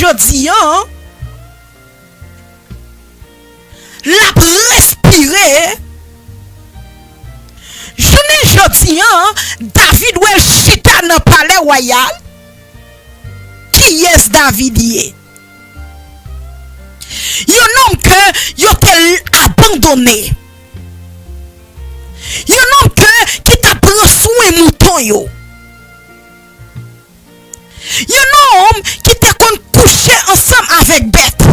jodi an, la respirer. Journée jodi an, David wel chita dans palais royal. Qui est David yé? Yon homme que yo te abandonné. Yon homme que qui t'a pris soin mouton yo. Yon homme qui te kon coucher ensemble avec bête.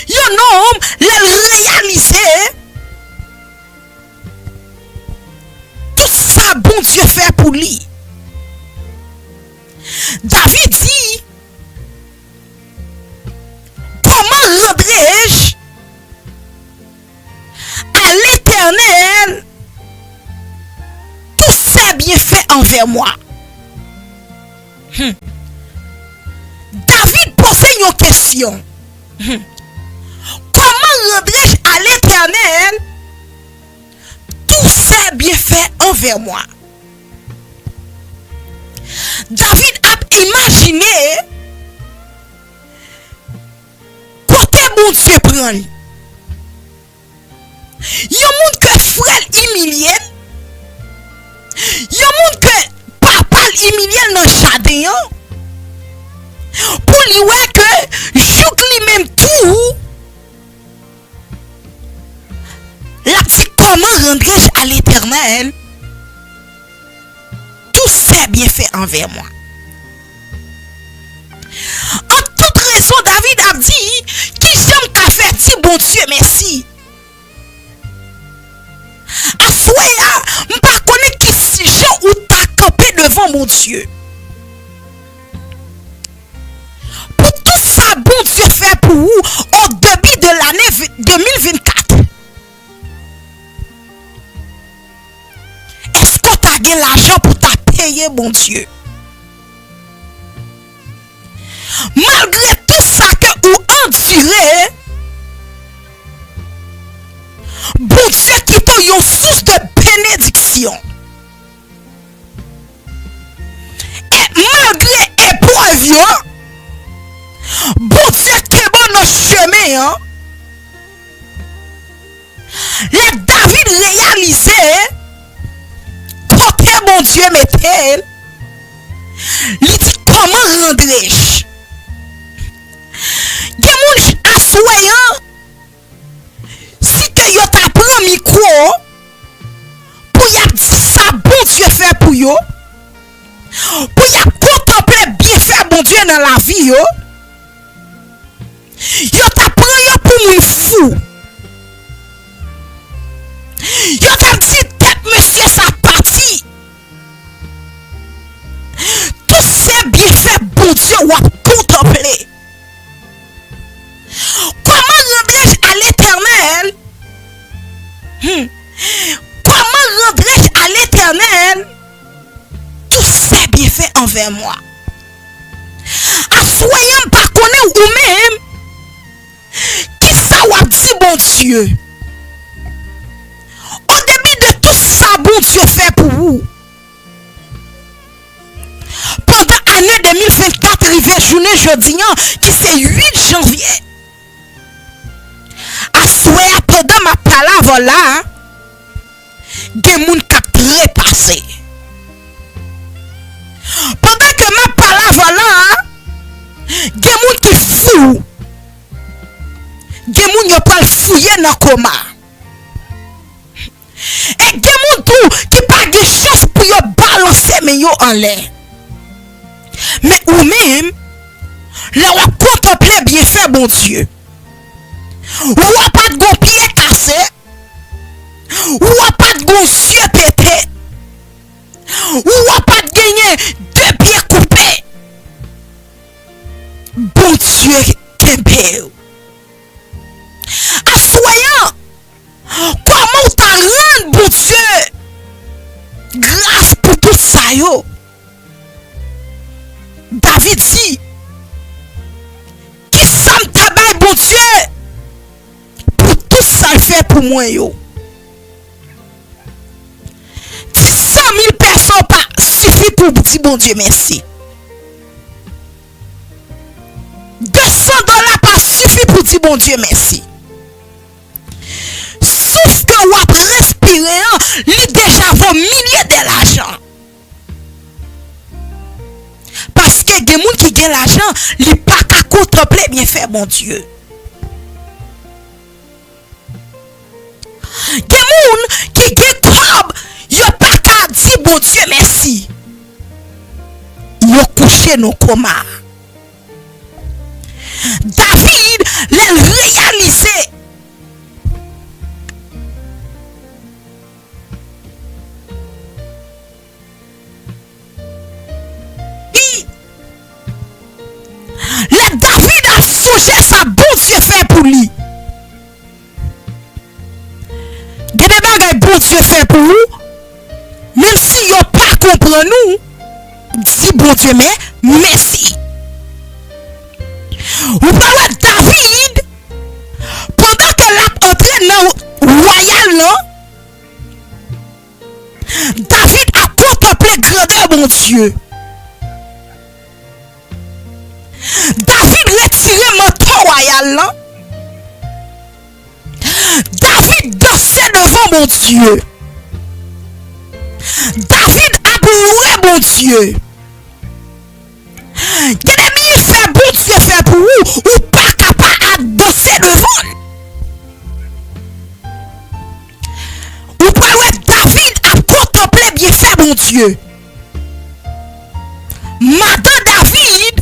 Yon homme le réaliser tout ça bon Dieu fait pour lui. David dit, comment rendrai-je à l'Éternel tous ses bienfaits envers moi? David posait une question. Comment rendrai-je à l'Éternel tous ses bienfaits envers moi? David a imaginé côté bon Dieu prend. Yon monde que frère humilié. Yon monde que papa humilié dans jardin. Pour lui ouais que jouk li même tout. La dit comment rendrai-je à l'Éternel tous ses bienfaits envers moi? En toute raison, David a dit qui j'aime qu'a fait dit bon Dieu merci. A souhait, m'pa connaît qui si gens ou t'a campé devant mon Dieu. Pour tout ça, bon Dieu fait pour vous au début de l'année 2024. Est-ce que tu as gagné l'argent pour t'a payer, bon Dieu? Malgré tout ça que vous endurez, bon Dieu qui est une source de bénédiction. Et malgré épreuve, bon Dieu qui est bon dans chemin, les David réalisait côté bon Dieu mettait, il dit comment rendrai-je? Des gens assoyant si que yo t'a pris micro pour y a dit ça bon Dieu fait pour yo, pour y a contempler bien fait bon Dieu dans la vie yo, yo t'a pris yo pour moun fou. Yo t'a dit tête monsieur ça parti. Tout c'est bien fait bon Dieu ou a contempler. Comment rendrai-je à l'Éternel? Comment rendrai-je à l'Éternel tous ses bienfaits envers moi? Assoyant pas connaître ou même qui ça ou a dit bon Dieu. Au début de tout ça bon Dieu fait pour vous. Pendant l'année 2024 arrivé journée jeudi qui c'est 8 janvier. Assoyant pendant ma parole là, des moun qui trépassé. Pendant que ma parole là, des moun qui fou. Des moun yo pral fouiller dans coma. Et des moun tout qui pas de chance pour yo balancer mais yo en l'air. Mais ou même là on contempler bien fait bon Dieu. Ou pas de gon pied cassé. Ou pas de gon yeux pété. Ou pas de gagner deux pieds coupés. Bon Dieu kembe. Assoyant comment t'as rendu bon Dieu grâce pour tout ça yo. David dit qui ça me tabaye bon Dieu pour tout ça fait pour moi yo. 100 000 personnes pas suffit pour dire bon Dieu merci. $100 pas suffi pour dire bon Dieu merci. Sauf que vous avez respiré, il déjà vaut milliers de l'argent. Parce que des gens qui ont l'argent, ils ne pas qu'à contempler bien faire bon Dieu. Des gens qui ont comme, ils ne pas qu'à dire bon Dieu merci. Ils ont couché nos comas. David l'a réalisé. Le David a songé sa bon Dieu fait pour lui. Des bagages bon Dieu fait pour vous. Même si vous pas comprendre nous, dis bon Dieu mais merci. Vous parlez David pendant que l'a entré dans le royal là. David a contemplé grandeur bon Dieu. David retiré manteau royal là. David dansait devant mon Dieu. David a loué mon Dieu. L'ennemi fait bon Dieu fait pour vous ou pas capable de danser devant. Ou pas David a contemplé bien fait mon Dieu. Madame David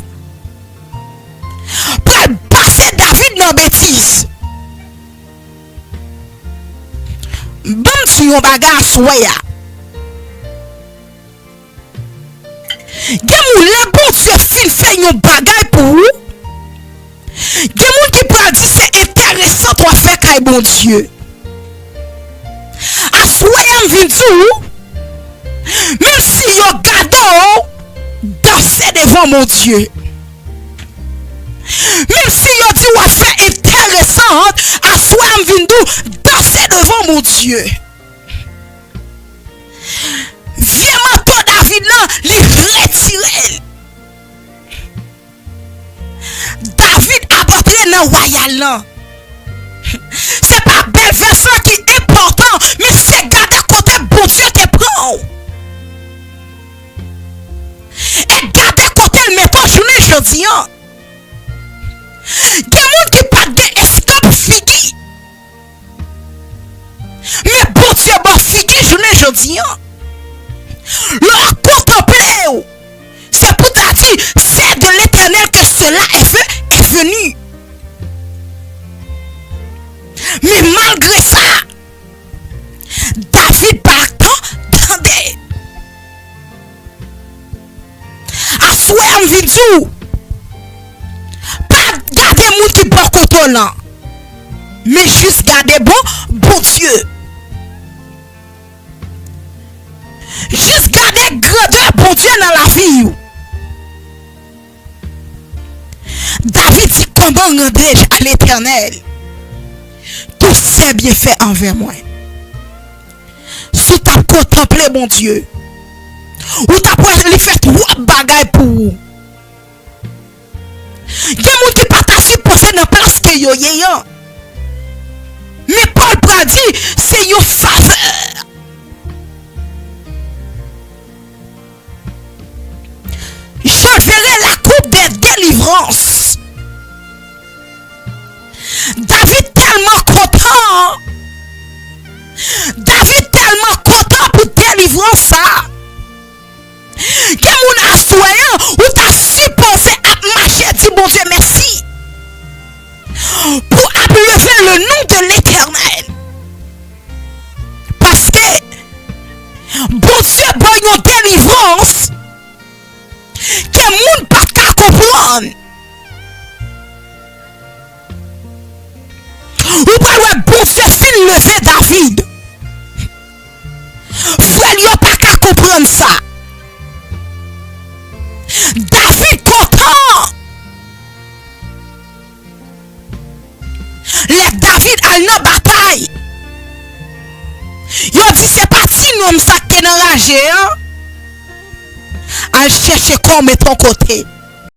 pour passer David dans bêtise. Bon si on bagage soya. Gen le bon Dieu fin fait yon bagay pour vous. Gen moun qui peut dire c'est intéressant toi faire kay bon Dieu. A soyam vin dou, même si yo gado danser devant mon Dieu. Même si yo dit ouais c'est intéressant, à soyam vin dou danser devant mon Dieu. Vraiment ton David là, il retiré. David a porté dans royal là. C'est pas belle version qui est important, mais c'est garder côté bon Dieu te prend. Et garder côté le mettant journée jeudi. Des gens qui pas de escape figi. Mais bon Dieu bon figi journée jeudi. Leur contempler, c'est pour dire, c'est de l'Éternel que cela est venu. Mais malgré ça, David par attendez. À souhait en vidéo, pas garder mon qui bon côté là, mais juste garder bon Dieu. Juste garder grandeur bon Dieu dans la vie. David dit comment rendrai-je à l'Éternel tous ses bienfaits envers moi. Si tu as contemplé mon Dieu, ou tu as fait trois bagailles pour vous. Il y a des gens qui ne sont pas supposés dans la place que vous avez. Mais Paul a dit, c'est une faveur. Je verrai la coupe des délivrances. David tellement content. David tellement content pour délivrance ça. Que mon assoyant ou t'as supposé à marcher dit bon Dieu merci. Pour lever le nom de l'Éternel. Parce que bon Dieu bon une délivrance. Que moun pas qu'à comprendre. Ou pas ouais bon Dieu fin lever David. Frère yo pas qu'à comprendre ça. David content. Les David al nan bataille. Yo dit c'est pas si nous ça t'es enragé hein. À chercher comme ton côté.